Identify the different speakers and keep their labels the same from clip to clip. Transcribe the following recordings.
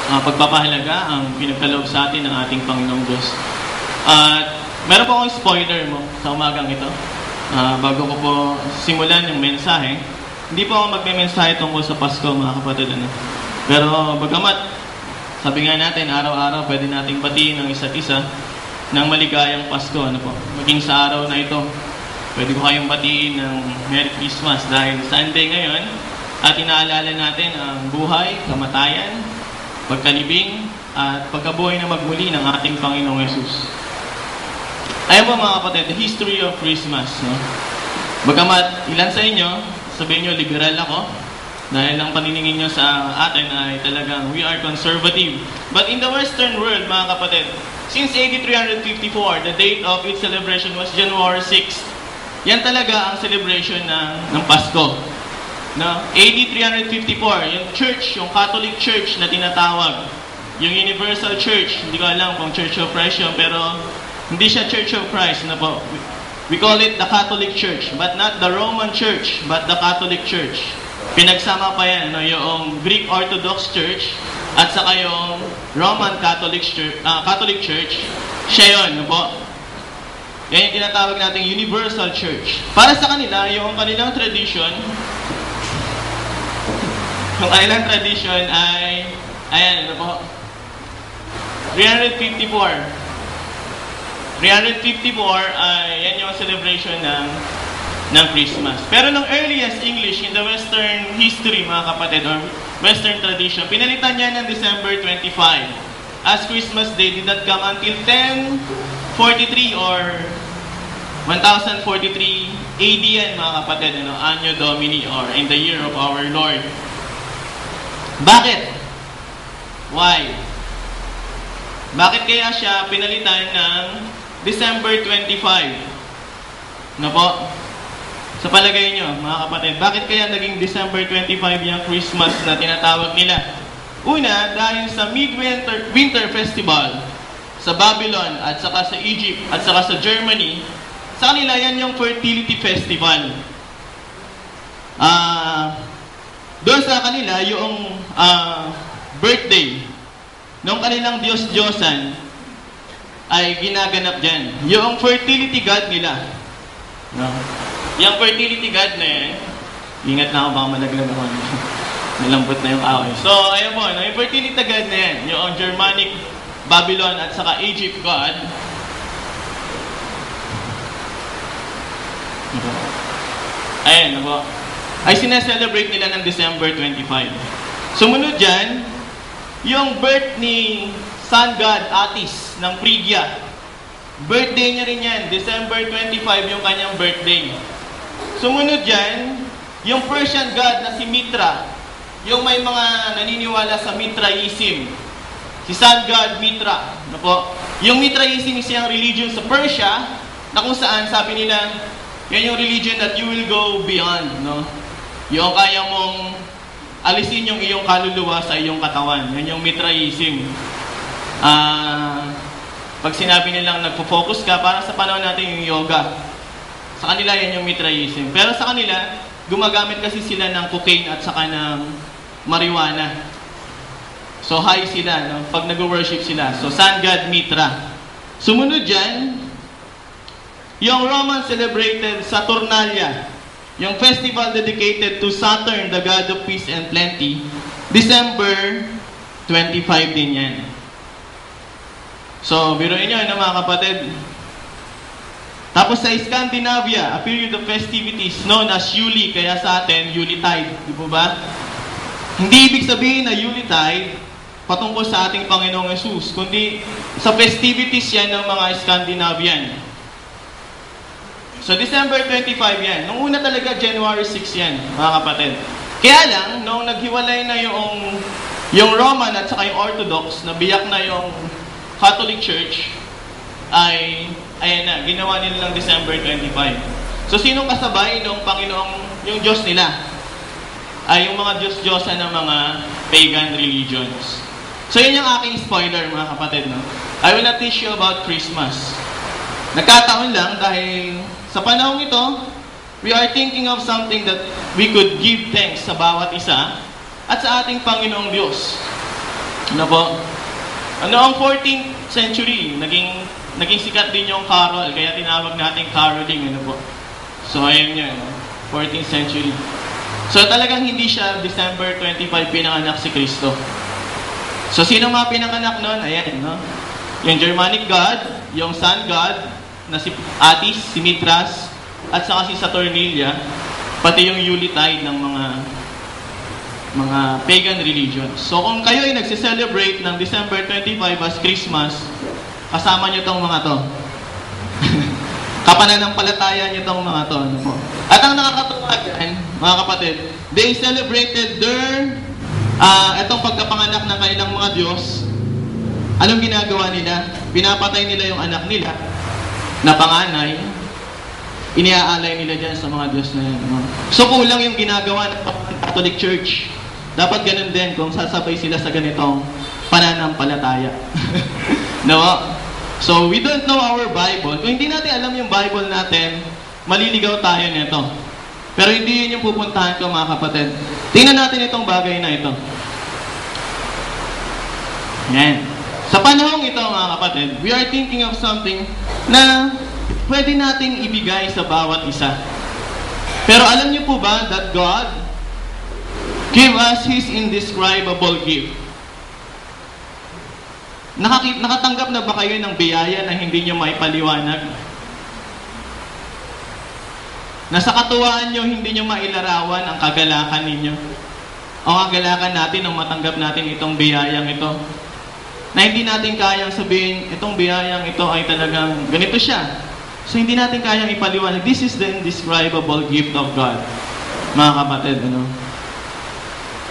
Speaker 1: pagpapahalaga ang pinagkaloob sa atin ng ating Panginoong Diyos. At meron po akong spoiler mo sa umagang ito. Bago ko po simulan yung mensahe, hindi po ako magme-mensahe tungkol sa Pasko, mga kapatid. Pero bagamat, sabi nga natin, araw-araw pwede nating batiin ang isa't isa ng maligayang Pasko. Maging sa araw na ito, pwede ko kayong batiin ng Merry Christmas dahil Sunday ngayon at inaalala natin ang buhay, kamatayan, pagkalibing at pagkabuhay na magmuli ng ating Panginoong Yesus. Ayan po mga kapatid, the history of Christmas. Bagamat ilan sa inyo, sabihin nyo liberal ako, dahil ang paniningin nyo sa atin ay talagang we are conservative. But in the Western world, mga kapatid, since AD 354, the date of its celebration was January 6th. Yan talaga ang celebration ng Pasko. AD 354, yung church, yung Catholic Church na tinatawag, yung Universal Church, hindi ko alam kung Church of Christ yun, pero hindi siya Church of Christ. We call it the Catholic Church, but not the Roman Church, but the Catholic Church. Pinagsama pa yan, yung Greek Orthodox Church at saka yung Roman Catholic Church. Siya yun, yan yung tinatawag nating Universal Church. Para sa kanila, yung kanilang tradition ay, ayan, 354 ay yan yung celebration ng Christmas. Pero nung earliest English in the Western history, mga kapatid, or Western tradition, pinalitan niya ng December 25. As Christmas Day did not come until 1043 or 1043 AD yan, mga kapatid, Anno Domini, or in the year of our Lord. Bakit? Why? Bakit kaya siya pinalitan ng December 25? Sa palagay nyo, mga kapatid, bakit kaya naging December 25 yung Christmas na tinatawag nila? Una, dahil sa Winter Festival sa Babylon at saka sa Egypt at saka sa Germany, sa kanila yan yung Fertility Festival. Doon sa kanila, yung birthday nung kanilang Diyos-Diyosan ay ginaganap dyan. Yung fertility god nila. Yung fertility god na yan, ingat na ako, baka malaglag ako. Nalambot na yung away. So, ayun po, yung fertility god na yan, yung Germanic, Babylon, at saka Egypt god, ayan, ay sineselebrate nila ng December 25. Sumunod dyan, yung birth ni Sun God Attis ng Phrygia. Birthday niya rin yan. December 25 yung kanyang birthday. Sumunod dyan, yung Persian God na si Mitra. Yung may mga naniniwala sa Mitraism. Si Sun God Mitra. Yung Mitraism is yung religion sa Persia na kung saan sabi nila, yan yung religion that you will go beyond. Yung kaya mong alisin yung iyong kaluluwa sa iyong katawan. Yan yung Mitraism. Pag sinabi nilang nagpo-focus ka, para sa panahon natin yung yoga. Sa kanila yan yung Mitraism. Pero sa kanila, gumagamit kasi sila ng cocaine at saka ng marijuana. So high sila, pag nag-worship sila. So Sun God Mitra. Sumunod dyan, yung Roman celebrated Saturnalia. Yung festival dedicated to Saturn, the god of peace and plenty, December 25 din yan. So, biruin nyo, mga kapatid. Tapos sa Scandinavia, a period of festivities known as Yuli, kaya sa atin, Yuletide. Di po ba? Hindi ibig sabihin na Yuletide patungkol sa ating Panginoong Yesus, kundi sa festivities yan ng mga Scandinavian. So, December 25 yan. Nung una talaga, January 6 yan, mga kapatid. Kaya lang, nung naghiwalay na yung Roman at saka yung Orthodox, nabiyak na yung Catholic Church, ay, ayan na, ginawa nila ng December 25. So, sinong kasabay ng Panginoong, yung Diyos nila? Ay, yung mga Diyos-Diyosan ng mga pagan religions. So, yun yung aking spoiler, mga kapatid. I will not teach you about Christmas. Nagkataon lang dahil sa panahong ito, we are thinking of something that we could give thanks sa bawat isa at sa ating Panginoong Diyos. Ano po? Ano ang 14th century? Naging sikat din yung carol, kaya tinawag natin caroling, ano po. So, ayun yun, 14th century. So, talagang hindi siya December 25 pinanganak si Kristo. So, sino mga pinanganak nun? Ayan, no? Yung Germanic God, yung Sun God, na si Attis, si Mithras, at saka si Saturnalia, pati yung Yuletide ng mga pagan religions. So, kung kayo ay nagse-celebrate ng December 25 as Christmas, kasama nyo tong mga to. Kapananampalataya nyo tong mga to. Ano po? At ang nakakatuwa dyan, mga kapatid, they celebrated their itong pagkapanganak ng kanilang mga Diyos. Anong ginagawa nila? Pinapatay nila yung anak nila na panganay. Iniaalay nila dyan sa mga Diyos na yan. No? So kulang yung ginagawa ng Catholic Church. Dapat ganun din kung sasabay sila sa ganitong pananampalataya. No? So we don't know our Bible. Kung hindi natin alam yung Bible natin, maliligaw tayo nito. Pero hindi yun yung pupuntahan ko, mga kapatid. Tingnan natin itong bagay na ito. Yan. Sa panahong ito, mga kapatid, we are thinking of something na pwede nating ibigay sa bawat isa. Pero alam niyo po ba that God gave us His indescribable gift? Nakatanggap na ba kayo ng biyaya na hindi niyo maipaliwanag? Nasa katuwaan niyo, hindi niyo mailarawan ang kagalakan ninyo. O ang kagalakan natin nung matanggap natin itong biyayang ito. Na hindi natin kayang sabihin, itong biyayang ito ay talagang ganito siya. So hindi natin kayang ipaliwanag. This is the indescribable gift of God. Mga kapatid, ano?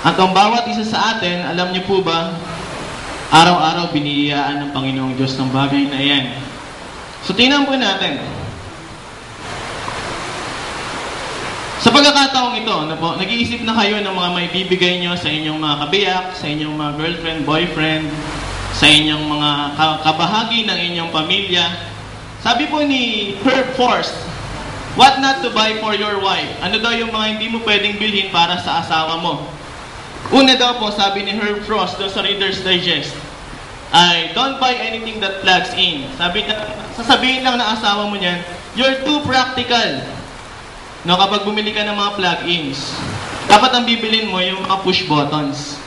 Speaker 1: At ang bawat isa sa atin, alam niyo po ba, araw-araw biniyayaan ng Panginoong Diyos ng bagay na yan. So tingnan po natin. Sa pagkakataong ito, ano po, nag-iisip na kayo ng mga may bibigay nyo sa inyong mga kabiyak, sa inyong mga girlfriend, boyfriend, sa inyong mga kabahagi ng inyong pamilya. Sabi po ni Herb Forrest, what not to buy for your wife? Ano daw yung mga hindi mo pwedeng bilhin para sa asawa mo? Una daw po, sabi ni Herb Frost doon sa Reader's Digest, ay don't buy anything that plugs in. Sasabihin lang na asawa mo niyan, you're too practical. No, kapag bumili ka ng mga plug-ins, dapat ang bibilin mo yung mga push buttons.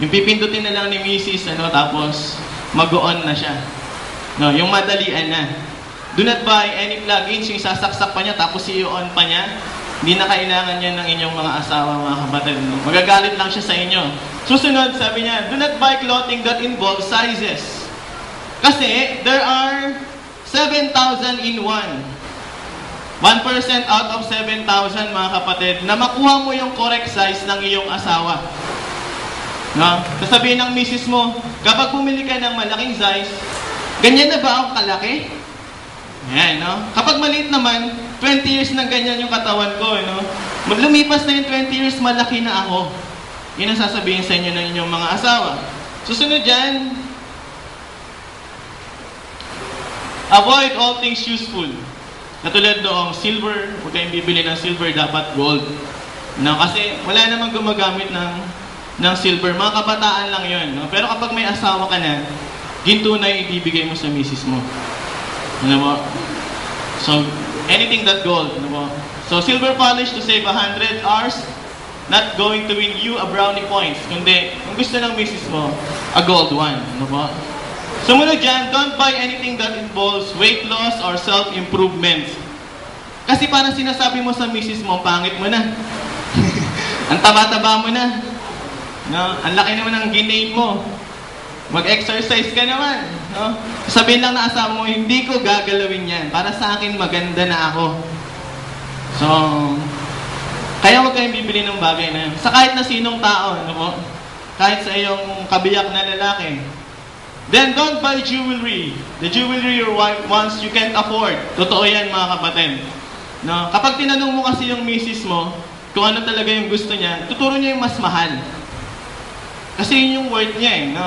Speaker 1: Yung pipindutin na lang ni Mrs. Tapos mag-on na siya. No, yung madalian na. Do not buy any plug-ins, yung sasaksak pa niya tapos i-on pa niya. Hindi na kailangan yan ng inyong mga asawa, mga kapatid. No? Magagalit lang siya sa inyo. Susunod, sabi niya, do not buy clothing that involves sizes. Kasi there are 7,000 in one. 1% out of 7,000, mga kapatid, na makuha mo yung correct size ng iyong asawa. No? Sasabihin ng misis mo, kapag bumili ka ng malaking size, ganyan na ba ako kalaki? Yan, no? Kapag maliit naman, 20 years na ganyan yung katawan ko, no? Lumipas na yung 20 years, malaki na ako. Yun ang sasabihin sa inyo ng inyong mga asawa. Susunod dyan, avoid all things useful. Katulad noong silver, huwag kayong bibili ng silver, dapat gold. No, kasi wala namang gumagamit ng silver. Mga kabataan lang yun. No? Pero kapag may asawa ka na, ginto na yung ibibigay mo sa misis mo. Ano mo? So, anything that gold. Ano mo? So, silver polish to save 100 hours, not going to win you a brownie points. Kundi, kung gusto ng misis mo, a gold one. Ano po? Sumunod dyan, don't buy anything that involves weight loss or self-improvement. Kasi parang sinasabi mo sa misis mo, pangit mo na. Ang taba-taba mo na. No? Ang laki naman ng ginain mo. Mag-exercise ka naman. No? Sabihin lang na asawa mo, hindi ko gagalawin yan. Para sa akin, maganda na ako. So, kaya huwag kayong bibili ng bagay na yun. Sa kahit na sinong tao, ano po? Kahit sa iyong kabiyak na lalaki. Then, don't buy jewelry. The jewelry your wife wants, you can't afford. Totoo yan, mga kapatid. No? Kapag tinanong mo kasi yung misis mo, kung ano talaga yung gusto niya, tuturo niya yung mas mahal. Kasi yun yung worth niya eh. No?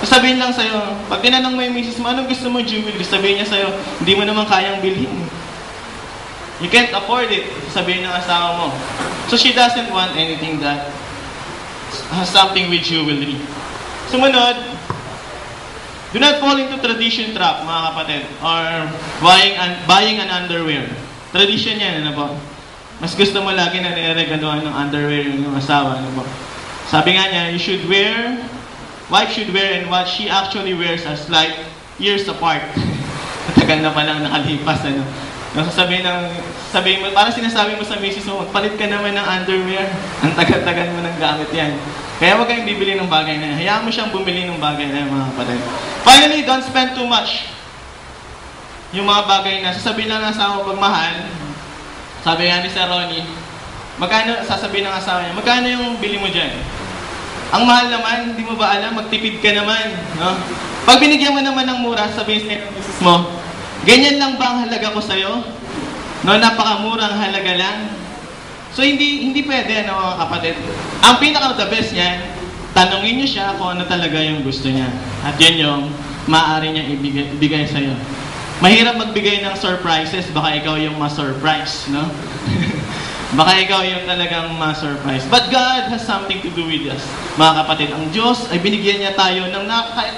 Speaker 1: Sabihin lang sa'yo, pag tinanong mo yung misis mo, anong gusto mo jewelry? Sabihin niya sa'yo, hindi mo naman kayang bilhin. You can't afford it. Sabihin ng asawa mo. So she doesn't want anything that has something with jewelry. Sumunod, do not fall into tradition trap, mga kapatid, or buying an underwear. Tradition yan, ano po? Mas gusto mo lagi na niregaluhan ng underwear yung asawa, ano po? Sabi nga niya, wife should wear and what she actually wears as like years apart. Matagal na palang nakalipas, ano? Sabihin mo, parang sinasabi mo sa misis mo, magpalit ka naman ng underwear. Ang tagal-tagal mo ng gamit yan. Kaya huwag kayong bibili ng bagay na yan. Hayaan mo siyang bumili ng bagay na yan, mga kapatid. Finally, don't spend too much. Yung mga bagay na sasabihin lang ng asawa pag mahal, sabi nga ni Sir Ronnie, sasabihin ng asawa niya, magkano yung bili mo dyan? Ang mahal naman, hindi mo ba alam, magtipid ka naman. No? Pag binigyan mo naman ng mura, sabihin sa misis mo, ganyan lang ba ang halaga ko sa'yo? No, napakamurang halaga lang. So, hindi pwede, ano, mga kapatid. Ang pinaka-the best niyan, tanungin niyo siya kung ano talaga yung gusto niya. At yun yung maaari niya ibigay sa'yo. Mahirap magbigay ng surprises, baka ikaw yung ma-surprise, no? Baka ikaw yung talagang ma-surprise. But God has something to do with us. Mga kapatid, ang Diyos ay binigyan niya tayo ng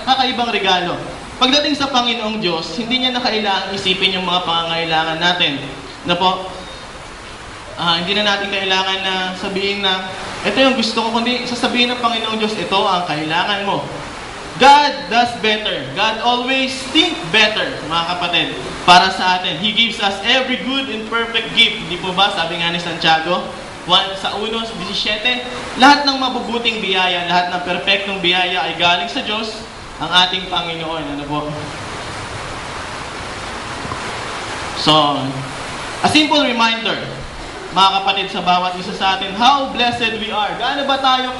Speaker 1: kakaibang regalo. Pagdating sa Panginoong Diyos, hindi niya na kailangan isipin yung mga pangangailangan natin. Na po, hindi na natin kailangan na sabihin na, ito yung gusto ko, kundi sasabihin ng Panginoong Diyos, ito ang kailangan mo. God does better. God always think better, mga kapatid, para sa atin. He gives us every good and perfect gift. Hindi po ba? Sabi nga ni Santiago, 1:17, lahat ng mabubuting biyaya, lahat ng perfectong biyaya ay galing sa Diyos, ang ating Panginoon. Ano po? So, a simple reminder, mga kapatid, sa bawat isa sa atin, how blessed we are. Gaano ba tayo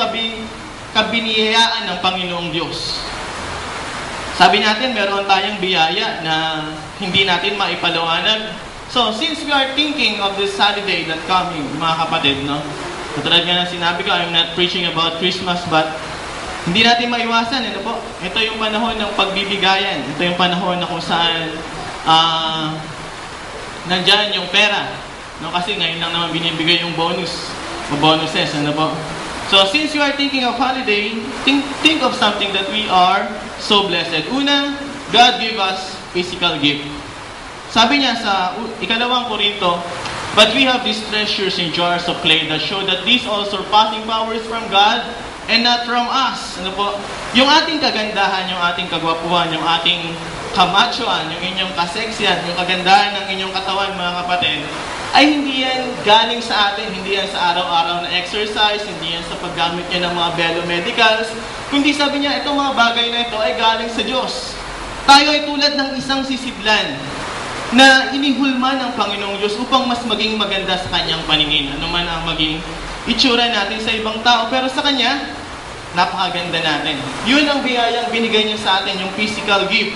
Speaker 1: kabiniyayaan ng Panginoong Diyos? Sabi natin, meron tayong biyaya na hindi natin maipaliwanag. So, since we are thinking of this holiday that coming, mga kapatid, no? Katulad nga na sinabi ko, I'm not preaching about Christmas, but hindi natin maiwasan, ano po? Ito yung panahon ng pagbibigayan. Ito yung panahon na kung saan nandyan yung pera. No? Kasi ngayon lang naman binibigay yung bonus o bonuses, ano po? So, since you are thinking of holiday, think of something that we are so blessed. Una, God gave us physical gift. Sabi niya sa 2 Korinto, but we have these treasures in jars of clay that show that these all surpassing powers from God and not from us. Ano po? Yung ating kagandahan, yung ating kagwapuhan, yung ating kamachuan, yung inyong kaseksihan, yung kagandahan ng inyong katawan, mga kapatid, ay hindi yan galing sa atin, hindi yan sa araw-araw na exercise, hindi yan sa paggamit niya ng mga biomedicals, kundi sabi niya, itong mga bagay na ito ay galing sa Diyos. Tayo ay tulad ng isang sisidlan na inihulma ng Panginoong Diyos upang mas maging maganda sa Kanyang paningin. Ano man ang maging itsura natin sa ibang tao, pero sa Kanya, napakaganda natin. Yun ang biyayang binigay niya sa atin, yung physical gift.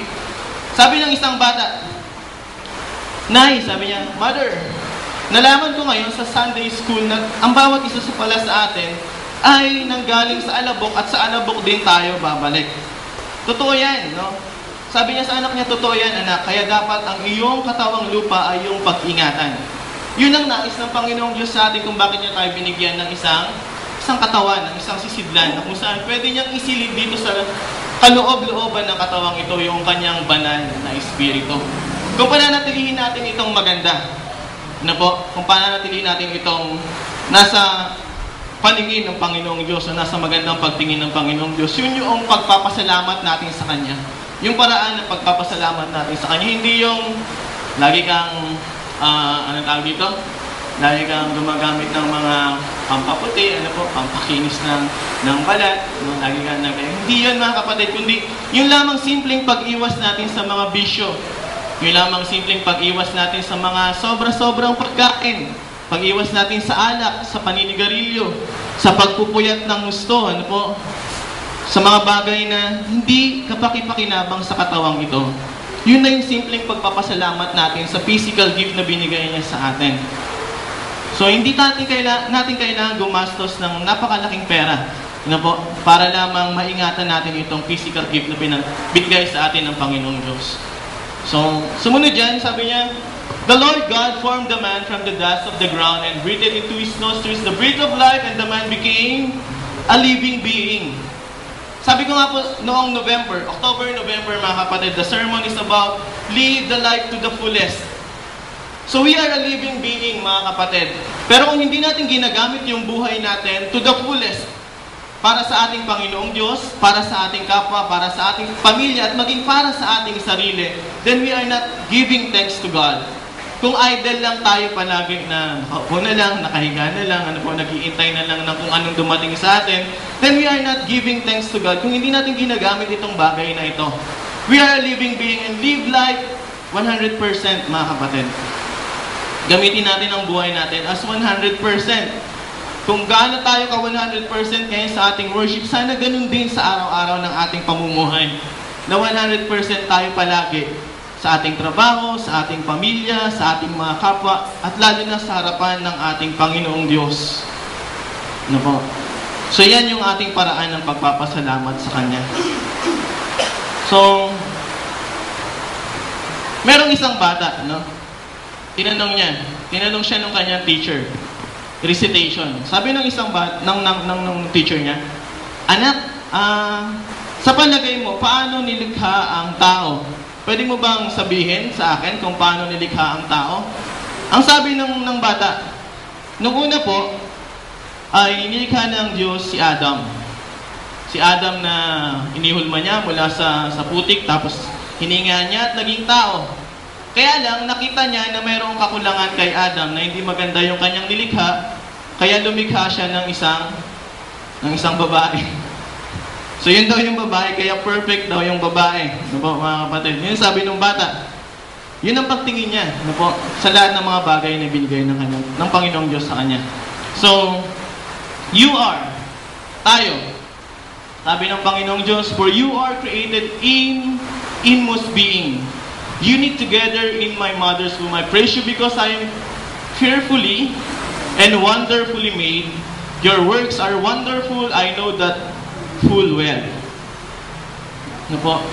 Speaker 1: Sabi ng isang bata, Nay, sabi niya, Mother, nalaman ko ngayon sa Sunday school na ang bawat isa sa pala sa atin ay nanggaling sa alabok at sa alabok din tayo babalik. Totoo yan, no? Sabi niya sa anak niya, totoo yan, anak, kaya dapat ang iyong katawang lupa ay iyong pag-ingatan. Yun ang nais ng Panginoong Diyos sa atin kung bakit niya tayo binigyan ng isang katawan, ng isang sisidlan, na kung saan pwede niyang isilid dito sa kaloob-looban ng katawang ito yung kanyang banal na espiritu. Kung pananatilihin natin itong maganda, na po, kung pananatilihin natin itong nasa paningin ng Panginoong Diyos, na nasa magandang pagtingin ng Panginoong Diyos, yun yung pagpapasalamat natin sa Kanya. Yung paraan ng pagpapasalamat natin sa Kanya, hindi yung lagi kang, anong tawag dito? Lagi kang gumagamit ng mga pampaputi, pampakinis ng balat, lagi kang hindi yun, mga kapatid, kundi yung lamang simpleng pag-iwas natin sa mga bisyo. Yung lamang simpleng pag-iwas natin sa mga sobra-sobrang pagkain. Pag-iwas natin sa alak, sa paninigarilyo, sa pagpupuyat ng gusto, sa mga bagay na hindi kapakipakinabang sa katawang ito. Yun na yung simpleng pagpapasalamat natin sa physical gift na binigay niya sa atin. So, hindi natin kailangan gumastos ng napakalaking pera para lamang maingatan natin itong physical gift na binigay sa atin ng Panginoong Diyos. So, sumunod dyan, sabi niya, the Lord God formed the man from the dust of the ground and breathed into his nostrils the breath of life, and the man became a living being. Sabi ko nga po noong October, November mga kapatid, the sermon is about live the life to the fullest. So we are a living being mga kapatid. Pero kung hindi natin ginagamit yung buhay natin to the fullest, para sa ating Panginoong Diyos, para sa ating kapwa, para sa ating pamilya, at maging para sa ating sarili, then we are not giving thanks to God. Kung idle lang tayo palagi na nakaupo na lang, nakahiga na lang, nag-iintay na lang ng kung anong dumating sa atin, then we are not giving thanks to God kung hindi natin ginagamit itong bagay na ito. We are a living being and live life 100% mga kapatid. Gamitin natin ang buhay natin as 100%. Kung gaano tayo ka 100% ngayon sa ating worship, sana ganun din sa araw-araw ng ating pamumuhay. Na 100% tayo palagi sa ating trabaho, sa ating pamilya, sa ating mga kapwa, at lalo na sa harapan ng ating Panginoong Diyos. Ano po? So yan yung ating paraan ng pagpapasalamat sa Kanya. So, merong isang bata, no? Tinanong siya ng kanyang teacher. Recitation. Sabi ng isang ng teacher niya, "Anak, sa palagay mo, paano nilikha ang tao? Pwede mo bang sabihin sa akin kung paano nilikha ang tao?" Ang sabi ng bata, nung una po, ay nilikha ng Diyos si Adam. Si Adam na inihulma niya mula sa putik, tapos hininga niya at naging tao. Kaya lang, nakita niya na mayroong kakulangan kay Adam na hindi maganda yung kanyang nilikha, kaya lumikha siya ng isang babae. So yun daw yung babae, kaya perfect daw yung babae. Ano po mga kapatid? Yun sabi ng bata. Yun ang pagtingin niya, ano po, sa lahat ng mga bagay na binigay ng Panginoong Diyos sa kanya. So, you are, tayo, sabi ng Panginoong Diyos, for you are created in inmost being. Unique together in my mother's womb. I praise you because I am fearfully and wonderfully made. Your works are wonderful. I know that full well. Ano po?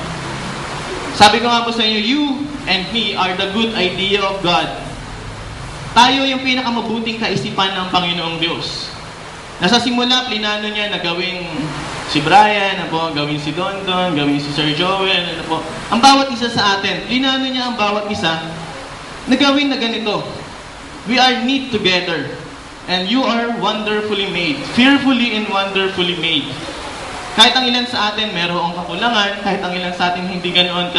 Speaker 1: Sabi ko nga po sa inyo, you and me are the good idea of God. Tayo yung pinakamabuting kaisipan ng Panginoong Diyos. Nasa simula, plinano niya na gawing si Brian, ano po, gawin si Dondon, gawin si Sir Joel, ano po. Ang bawat isa sa atin, plinano niya ang bawat isa na gawin na ganito. We are knit together. And you are wonderfully made. Fearfully and wonderfully made. Kahit ang ilan sa atin mayroong kakulangan, kahit ang ilan sa atin hindi ganoon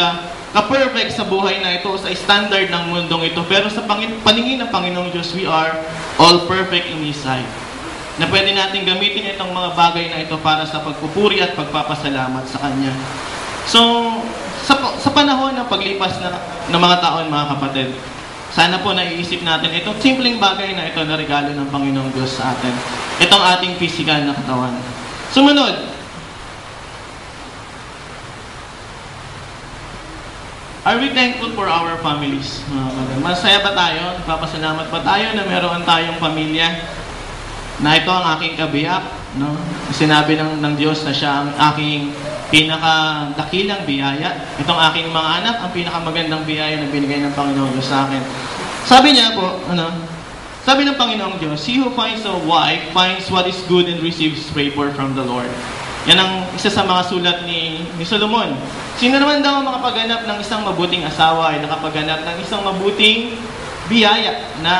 Speaker 1: ka-perfect sa buhay na ito, sa standard ng mundong ito. Pero sa paningin ng Panginoong Diyos, we are all perfect in His sight. Na pwede natin gamitin itong mga bagay na ito para sa pagpupuri at pagpapasalamat sa Kanya. So, sa panahon ng paglipas ng mga taon, mga kapatid, sana po naiisip natin itong simpleng bagay na ito na regalo ng Panginoong Diyos sa atin. Itong ating physical na katawan. Sumunod, are we thankful for our families? Masaya ba tayo? Nagpapasalamat ba tayo na meron tayong pamilya? Na ito ang aking kabiyak, no? Sinabi ng Diyos na siya ang aking pinakadakilang biyaya. Itong aking mga anak, ang pinakamagandang biyaya na binigay ng Panginoong Diyos sa akin. Sabi niya po, sabi ng Panginoong Diyos, he who finds a wife finds what is good and receives favor from the Lord. Yan ang isa sa mga sulat ni Solomon. Sino naman daw ang makapaganap ng isang mabuting asawa ay nakapaganap ng isang mabuting biyaya na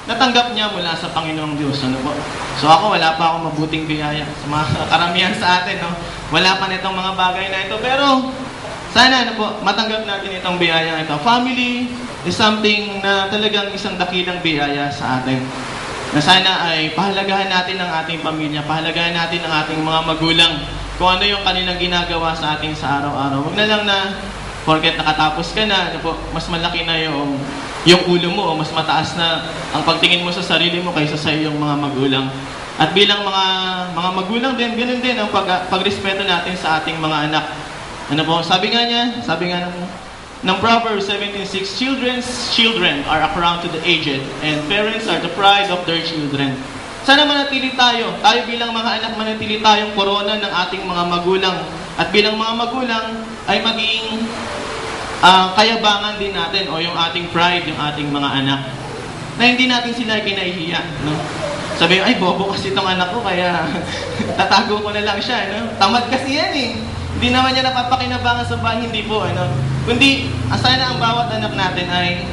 Speaker 1: natanggap niya mula sa Panginoong Diyos. Ano po? So ako, wala pa akong mabuting biyaya sa mga karamihan sa atin. No? Wala pa nitong mga bagay na ito. Pero, sana ano po, matanggap natin itong biyaya ito. Family is something na talagang isang dakilang biyaya sa atin. Na sana ay pahalagahan natin ang ating pamilya, pahalagahan natin ang ating mga magulang, kung ano yung kanilang ginagawa sa ating sa araw-araw. Huwag na lang na, porket nakatapos ka na, ano po, mas malaki na yung ulo mo o mas mataas na ang pagtingin mo sa sarili mo kaysa sa iyong mga magulang. At bilang mga magulang din, ganoon din ang pagrespeto natin sa ating mga anak. Ano po, sabi nga ng Proverbs 17:6, children are a crown to the aged, and parents are the pride of their children. Sana manatili tayo bilang mga anak, manatili tayong korona ng ating mga magulang. At bilang mga magulang, ay maging kayabangan din natin o yung ating pride, yung ating mga anak. Na hindi natin sila kinahihiya. No? Sabi, ay, bobo kasi itong anak ko, kaya tatago ko na lang siya. No? Tamad kasi yan eh. Hindi naman niya napapakinabangan sa bahay, hindi po. Kundi, sana ang bawat anak natin ay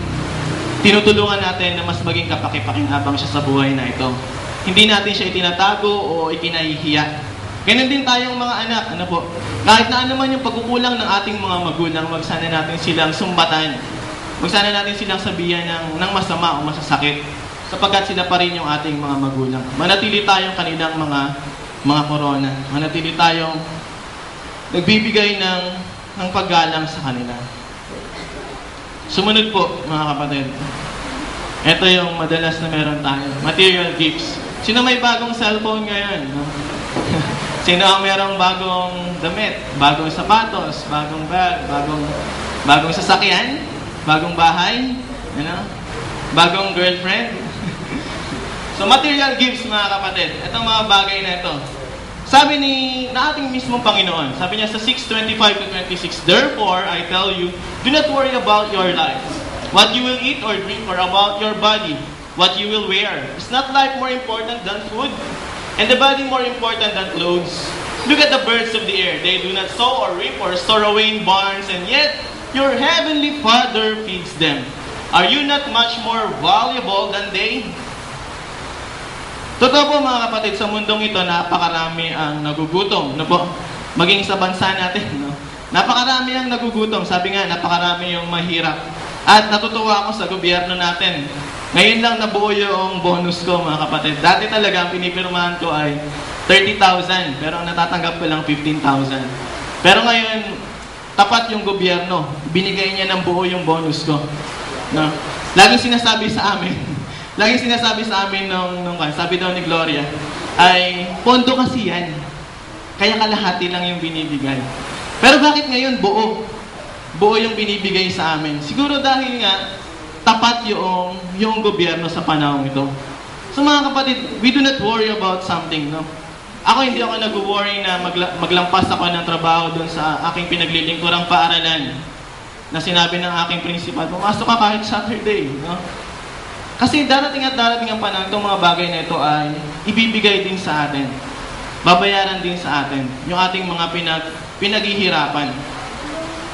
Speaker 1: tinutulungan natin na mas maging kapakipakinabang siya sa buhay na ito. Hindi natin siya itinatago o ikinahihiya. Ganun din tayong mga anak. Kahit na ano man yung pagkukulang ng ating mga magulang, wag sana natin silang sumbatan. Wag sana natin silang sabihan ng masama o masasakit. Sapagkat sila pa rin yung ating mga magulang. Manatili tayong kanilang mga korona. Manatili tayong nagbibigay ng paggalang sa kanila. Sumunod po, mga kapatid. Ito yung madalas na meron tayo. Material gifts. Sino may bagong cellphone ngayon? No? Sino ang merong bagong damit? Bagong sapatos? Bagong bag? Bagong sasakyan? Bagong bahay? Bagong girlfriend? So, material gifts, mga kapatid. Itong mga bagay na ito. Sabi na ating mismong Panginoon, sabi niya sa 6:25-26, "Therefore, I tell you, do not worry about your life, what you will eat or drink, or about your body, what you will wear. Is not life more important than food, and the body more important than clothes? Look at the birds of the air. They do not sow or reap or store away in barns, and yet your heavenly Father feeds them. Are you not much more valuable than they?" Totoo po, mga kapatid, sa mundong ito, napakarami ang nagugutom. Maging sa bansa natin, napakarami ang nagugutom. Sabi nga, napakarami yung mahirap. At natutuwa ako sa gobyerno natin. Ngayon lang nabuo yung bonus ko, mga kapatid. Dati talaga, ang pinipirmahan ko ay 30,000, pero ang natatanggap ko lang 15,000. Pero ngayon, tapat yung gobyerno. Binigay niya ng buo yung bonus ko. Laging sinasabi sa amin, sabi daw ni Gloria, ay, pondo kasi yan. Kaya kalahati lang yung binibigay. Pero bakit ngayon buo? Buo yung binibigay sa amin. Siguro dahil nga, tapat yung gobyerno sa panahon ito. So mga kapatid, we do not worry about something, Ako hindi ako nag-worry na maglampas ako ng trabaho doon sa aking pinaglilingkurang paaralan. Na sinabi ng aking principal, pumasok ka kahit Saturday, Kasi darating ang panahon, itong mga bagay na ito ay ibibigay din sa atin. Babayaran din sa atin. Yung ating mga pinaghihirapan.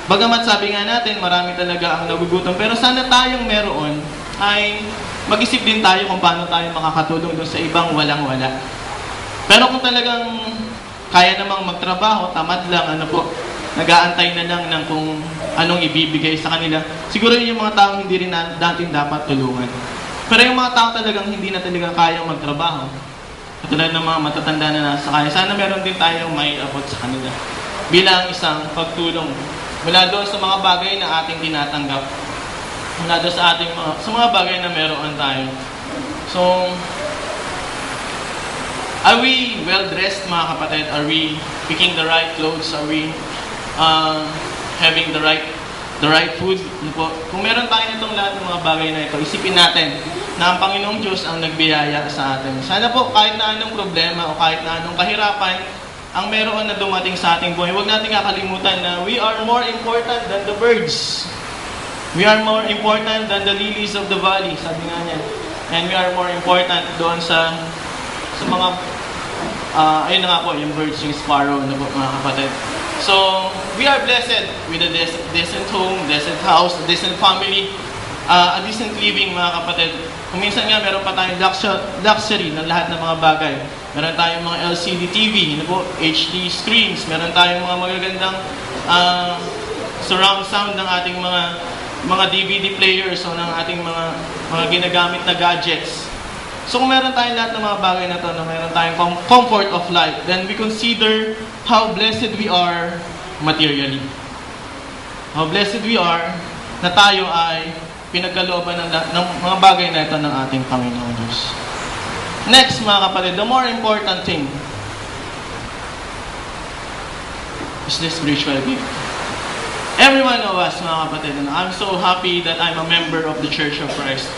Speaker 1: Bagamat sabi nga natin, marami talaga ang nagugutom. Pero sana tayong meron ay mag-isip din tayo kung paano tayo makakatulong doon sa ibang walang-wala. Pero kung talagang kaya namang magtrabaho, tamad lang, nag-aantay na lang ng kung anong ibibigay sa kanila. Siguro yun yung mga taong hindi rin natin dapat tulungan. Pero yung mga tao talagang hindi na talaga kayang magtrabaho, katulad ng mga matatanda na nasa kaya, sana meron din tayong may abot sa kanila bilang isang pagtulong mula doon sa mga bagay na ating tinatanggap, mula doon sa mga bagay na meron tayo. So, are we well-dressed, mga kapatid? Are we picking the right clothes? Are we having the right food? Kung meron tayo nitong lahat ng mga bagay na ito, isipin natin na ang Panginoong Diyos ang nagbiyaya sa atin. Sana po kahit na anong problema o kahit na anong kahirapan ang meron na dumating sa ating buhay, huwag natin kakalimutan na we are more important than the birds. We are more important than the lilies of the valley, sabi nga niya. And we are more important doon sa mga ayun na nga po, yung birds, yung sparrow na po, mga kapatid. So, we are blessed with a decent home, decent house, a decent family, a decent living, mga kapatid. Kung minsan nga, meron pa tayong luxury ng lahat ng mga bagay. Meron tayong mga LCD TV, HD screens, meron tayong mga magagandang surround sound ng ating mga DVD players o ng ating mga ginagamit na gadgets. So kung meron tayong lahat ng mga bagay na ito, na meron tayong comfort of life, then we consider how blessed we are materially. How blessed we are na tayo ay pinagkalooban ng mga bagay na ito ng ating Panginoong Diyos. Next, mga kapatid, the more important thing is the spiritual gift. Every one of us, mga kapatid, I'm so happy that I'm a member of the Church of Christ.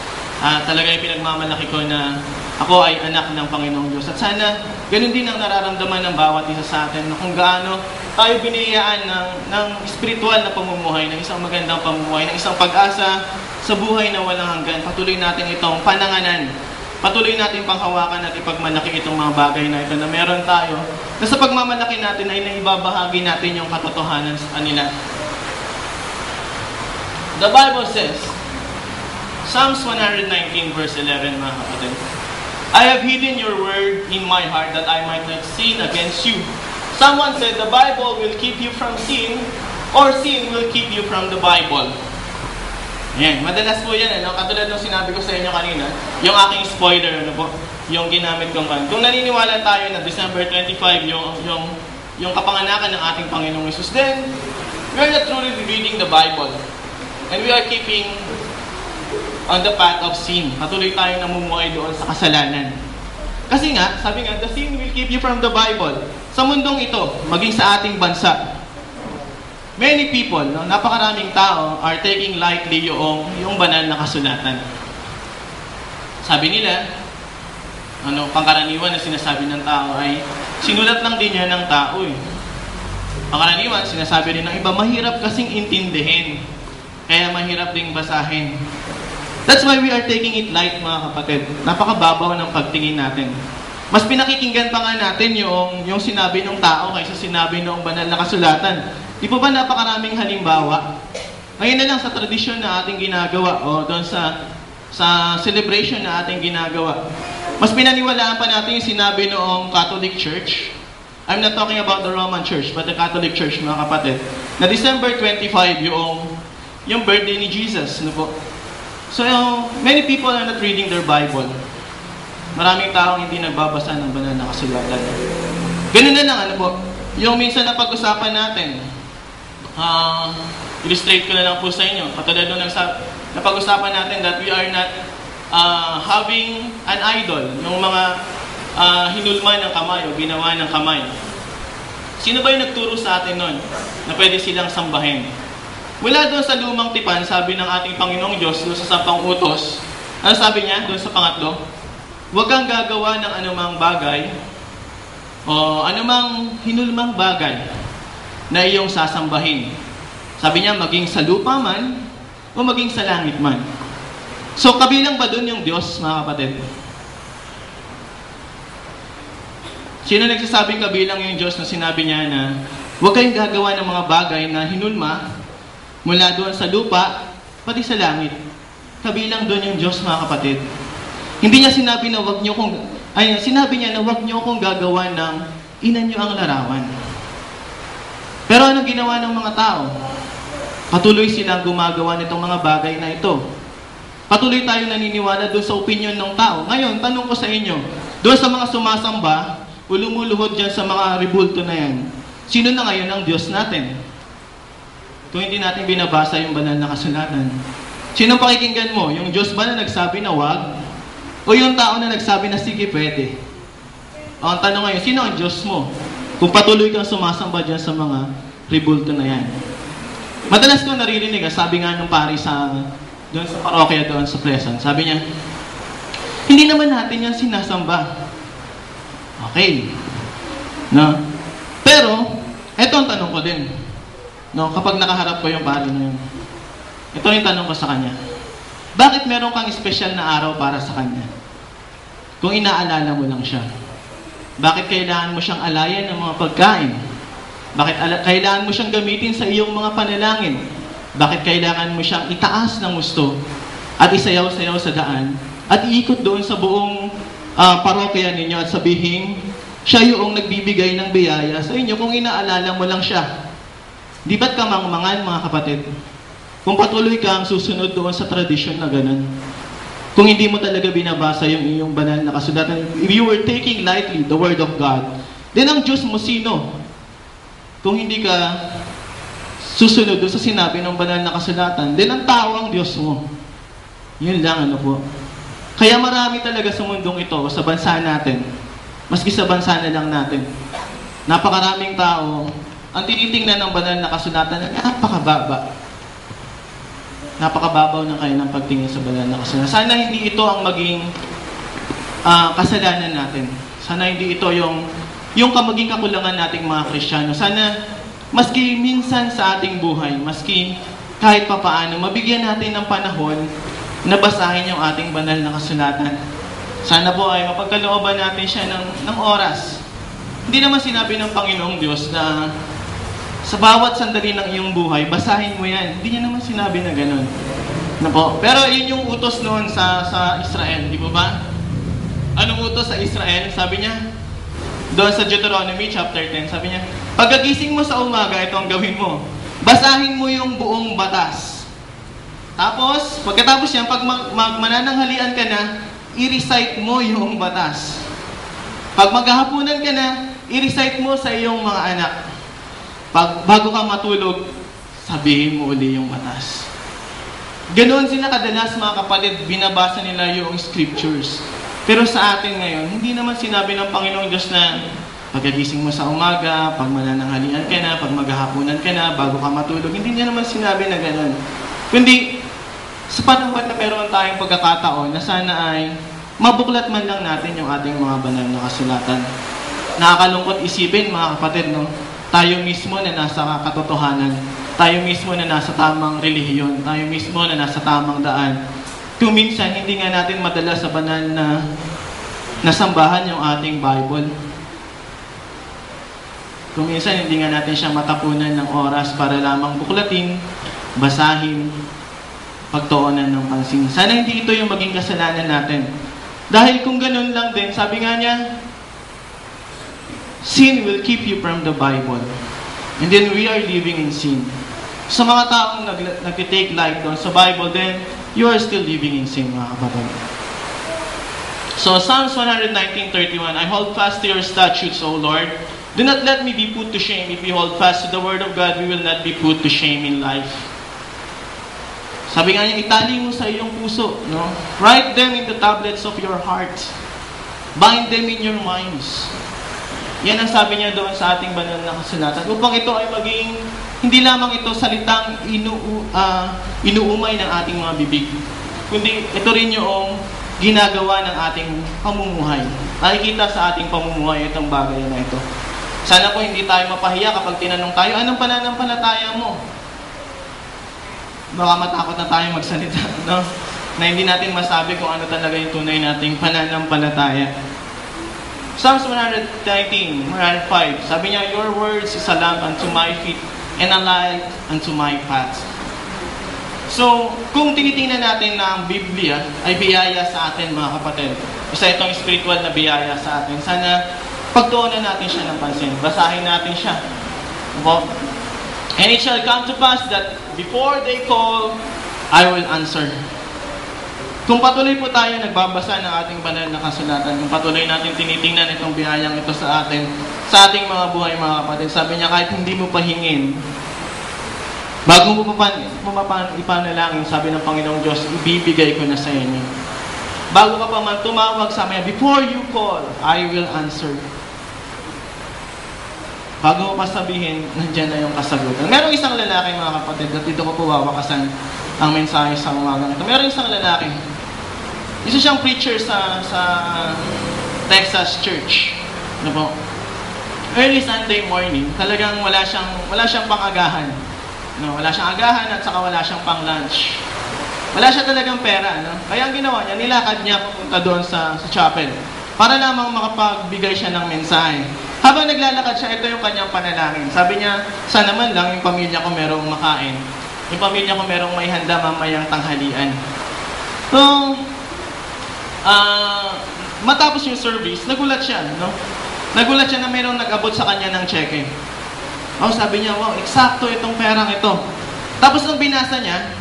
Speaker 1: Talaga yung pinagmamalaki ko na ako ay anak ng Panginoong Diyos. At sana, ganun din ang nararamdaman ng bawat isa sa atin na kung gaano tayo biniyayaan ng spiritual na pamumuhay, ng isang magandang pamumuhay, ng isang pag-asa sa buhay na walang hanggan. Patuloy natin itong pananganan patuloy natin panghawakan at ipagmalaki itong mga bagay na ito na meron tayo, na sa pagmamalaki natin ay naibabahagi natin yung katotohanan sa kanila. The Bible says, Psalms 119 verse 11, mga kapatid, I have hidden your word in my heart that I might not sin against you. Someone said the Bible will keep you from sin, or sin will keep you from the Bible. Yan, madalas po yan, katulad ng sinabi ko sa inyo kanina, yung aking spoiler, yung ginamit kong kan. Kung naniniwala tayo na December 25, yung kapanganakan ng ating Panginoong Hesus, then we are not truly reading the Bible. And we are keeping on the path of sin. Patuloy tayong namumuhay doon sa kasalanan. Kasi nga, sabi nga, the sin will keep you from the Bible. Sa mundong ito, maging sa ating bansa, many people, napakaraming tao are taking lightly yung banal na kasulatan. Sabi nila, pangkaraniwan na sinasabi ng tao ay sinulat lang din yan ng tao eh. Pangkaraniwan, sinasabi rin ng iba, mahirap kasing intindihin. Kaya mahirap ding basahin. That's why we are taking it light, mga kapatid. Napakababaw ng pagtingin natin. Mas pinakikinggan pa nga natin yung sinabi ng tao kaysa sinabi ng banal na kasulatan. Di po ba napakaraming halimbawa? Ngayon na lang sa tradisyon na ating ginagawa o doon sa celebration na ating ginagawa. Mas pinaniwalaan pa natin yung sinabi noong Catholic Church. I'm not talking about the Roman Church, but the Catholic Church, mga kapatid. Na December 25 yung birthday ni Jesus. So, many people are not reading their Bible. Maraming taong hindi nagbabasa ng banal na kasulatan. Ganun na lang, yung minsan na pag-usapan natin, illustrate ko na lang po sa inyo. Katulad nung napag-usapan natin that we are not having an idol, yung mga hinulma ng kamay o ginawa ng kamay. Sino ba yung nagturo sa atin nun na pwede silang sambahin? Mula doon sa lumang tipan, sabi ng ating Panginoong Diyos doon sa 10 utos, ano sabi niya doon sa pangatlo? Huwag kang gagawa ng anumang bagay o anumang hinulmang bagay na iyong sasambahin. Sabi niya, maging sa lupa man o maging sa langit man. So, kabilang ba doon yung Diyos, mga kapatid? Sino nagsasabing kabilang yung Diyos na sinabi niya na huwag kayong gagawa ng mga bagay na hinulma mula doon sa lupa, pati sa langit? Kabilang doon yung Diyos, mga kapatid. Hindi niya sinabi na sinabi niya na huwag niyo akong gagawa ng ina niyo ang larawan. Pero anong ginawa ng mga tao? Patuloy silang gumagawa nitong mga bagay na ito. Patuloy tayong naniniwala doon sa opinion ng tao. Ngayon, tanong ko sa inyo, doon sa mga sumasamba o lumuluhod dyan sa mga ribulto na yan, sino na ngayon ang Diyos natin? Kung hindi natin binabasa yung banal na kasulatan. Sino pakikinggan mo? Yung Diyos ba na nagsabi na wag? O yung tao na nagsabi na sige, pwede? O ang tanong ngayon, sino ang Diyos mo? Kung patuloy kang sumasamba dyan sa mga ribulto na yan. Madalas ko naririnig, sabi nga ng pari doon sa parokya doon sa Pleasant, sabi niya, hindi naman natin yan sinasamba. Okay. No? Pero, eto ang tanong ko din. No, kapag nakaharap ko yung pari na yun. Ito yung tanong ko sa kanya. Bakit meron kang espesyal na araw para sa kanya? Kung inaalala mo lang siya. Bakit kailangan mo siyang alayan ng mga pagkain? Bakit kailangan mo siyang gamitin sa iyong mga panalangin? Bakit kailangan mo siyang itaas ng gusto at isayaw-sayaw sa daan at iikot doon sa buong parokya ninyo at sabihin, siya yung nagbibigay ng biyaya sa inyo kung inaalala mo lang siya? Di ba't kamangmangan, mga kapatid? Kung patuloy kang susunod doon sa tradisyon na ganun, kung hindi mo talaga binabasa yung iyong banal na kasulatan, if you were taking lightly the Word of God, then ang Diyos mo sino? Kung hindi ka susunod doon sa sinabi ng banal na kasulatan, then ang tao ang Diyos mo. Yun lang, po. Kaya marami talaga sa mundong ito, sa bansa natin, maski sa bansa na lang natin, napakaraming tao, ang tinitingnan ng banal na kasulatan, napakababa. Napakababaw ng kanilang pagtingin sa banal na kasulatan. Sana hindi ito ang maging kasalanan natin. Sana hindi ito yung maging kakulangan nating mga Kristiyano. Sana, maski minsan sa ating buhay, maski kahit papaano, mabigyan natin ng panahon na basahin yung ating banal na kasulatan. Sana po ay mapagkalooban natin siya ng oras. Hindi naman sinabi ng Panginoong Diyos na sa bawat sandali ng iyong buhay, basahin mo yan. Hindi niya naman sinabi na ganun. Na po. Pero yun yung utos noon sa Israel, di po ba? Anong utos sa Israel? Sabi niya, doon sa Deuteronomy chapter 10, sabi niya, pagkagising mo sa umaga, ito ang gawin mo. Basahin mo yung buong batas. Tapos, pagkatapos yan, pag manananghalian ka na, i-recite mo yung batas. Pag maghahapunan ka na, i-recite mo sa iyong mga anak. Bago ka matulog, sabihin mo uli yung batas. Ganoon sila kadalas, mga kapatid, binabasa nila yung scriptures. Pero sa atin ngayon, hindi naman sinabi ng Panginoong Diyos na pagkagising mo sa umaga, pag manananghalian ka na, pag maghahapunan ka na, bago ka matulog, hindi niya naman sinabi na gano'n. Kundi, sa panahon na meron tayong pagkakataon na sana ay mabuklat man lang natin yung ating mga banal na kasulatan. Nakakalungkot isipin, mga kapatid, no? Tayo mismo na nasa katotohanan, tayo mismo na nasa tamang relihiyon, tayo mismo na nasa tamang daan. Kung minsan, hindi nga natin madala sa banal na nasambahan yung ating Bible. Kung minsan, hindi nga natin siya matapunan ng oras para lamang buklatin, basahin, pagtuunan ng pansin. Sana hindi ito yung maging kasalanan natin. Dahil kung ganun lang din, sabi nga niya, sin will keep you from the Bible. And then we are living in sin. Sa mga taong nag-take light doon sa Bible, then you are still living in sin, mga kapatid. So, Psalms 119:31, I hold fast to your statutes, O Lord. Do not let me be put to shame. If we hold fast to the word of God, we will not be put to shame in life. Sabi nga niya, itali mo sa iyong puso, no? Write them in the tablets of your heart. Bind them in your minds. Yan ang sabi niya doon sa ating banal na kasulatan. Upang ito ay maging, hindi lamang ito salitang inuumay ng ating mga bibig. Kundi ito rin yung ginagawa ng ating pamumuhay. Nakikita sa ating pamumuhay itong bagay na ito. Sana po hindi tayo mapahiya kapag tinanong tayo, anong pananampalataya mo? Baka matakot na tayo magsalita, no? Na hindi natin masabi kung ano talaga yung tunay nating pananampalataya. Psalms 119:105, sabi niya, your words is a lamp unto my feet and a light unto my path. So, kung tinitingnan natin na ang Biblia ay biyaya sa atin, mga kapatid, isa itong spiritual na biyaya sa atin, sana pagtuunan natin siya ng pansin, basahin natin siya. And it shall come to pass that before they call, I will answer. Kung patuloy po tayo nagbabasa ng ating banal na kasulatan, kung patuloy natin tinitingnan itong biyayang ito sa atin, sa ating mga buhay, mga kapatid, sabi niya, kahit hindi mo pahingin, bago mo ipanalangin, sabi ng Panginoong Diyos, ibibigay ko na sa inyo. Bago ka pa man tumawag, sabi niya, before you call, I will answer. Bago mo pa sabihin, nandiyan na yung kasagutan. Merong isang lalaki, mga kapatid, at dito ko po wawakasan ang mensahe sa umagang ito. Merong isang lalaki. Isa siyang preacher sa Texas Church. Ano po? Early Sunday morning, talagang wala siyang pang-agahan. No, wala siyang agahan at saka wala siyang pang-lunch. Wala siya talagang pera. No? Kaya ang ginawa niya, nilakad niya pupunta doon sa chapel para lamang makapagbigay siya ng mensahe. Habang naglalakad siya, ito yung kanyang panalangin. Sabi niya, sana man lang yung pamilya ko merong makain. Yung pamilya ko merong may handa mamayang tanghalian. So, matapos yung service, nagulat siya. No? Nagulat siya na merong nag-abot sa kanya ng cheque. Sabi niya, wow, eksakto itong perang ito. Tapos nung binasa niya,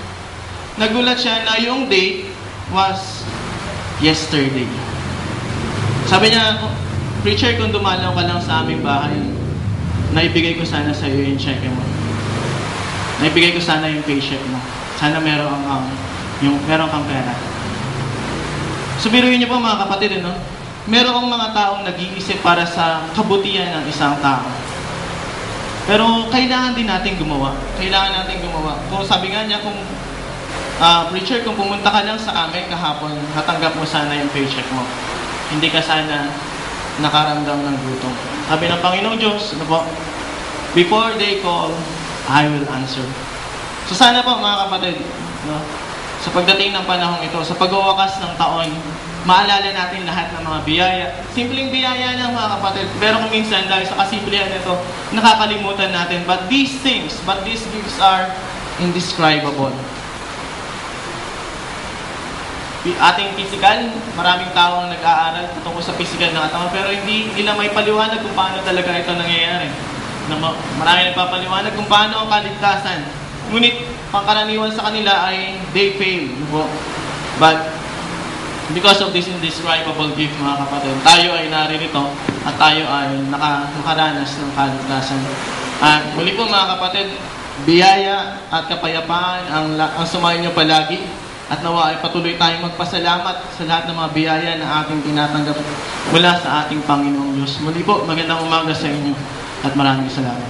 Speaker 1: nagulat siya na yung date was yesterday. Sabi niya, preacher, kung dumalaw ka lang sa aming bahay, naibigay ko sana sa iyo yung cheque mo. Naibigay ko sana yung paycheck mo. Sana meron kang pera. So, biruin niyo po, mga kapatid, no? Merong mga taong nag-iisip para sa kabutihan ng isang tao. Pero kailangan din natin gumawa. Kung sabi nga niya, preacher, kung pumunta ka lang sa amin kahapon, natanggap mo sana yung paycheck mo. Hindi ka sana nakaramdam ng gutom. Sabi ng Panginoong Diyos, ano po? Before they call, I will answer. So sana po, mga kapatid, no? Sa pagdating ng panahong ito, sa pagwawakas ng taon, maalala natin lahat ng mga biyaya. Simpleng biyaya lang mga kapatid, pero kung minsan dahil sa kasimplihan nito, nakakalimutan natin. But these gifts are indescribable. Ating physical, maraming tao ang nag-aaral tungkol sa physical na katawan, pero hindi nila may paliwanag kung paano talaga ito nangyayari. Marami nagpapaliwanag kung paano ang kaligtasan. Ngunit, pangkaraniwan sa kanila ay they fail. But, because of this indescribable gift, mga kapatid, tayo ay naririto at tayo ay nakaranas ng kaligtasan. At muli po mga kapatid, biyaya at kapayapaan ang sumayin nyo palagi. At nawa ay patuloy tayong magpasalamat sa lahat ng mga biyaya na ating tinatanggap mula sa ating Panginoong Diyos. Muli po, magandang umaga sa inyo at maraming salamat.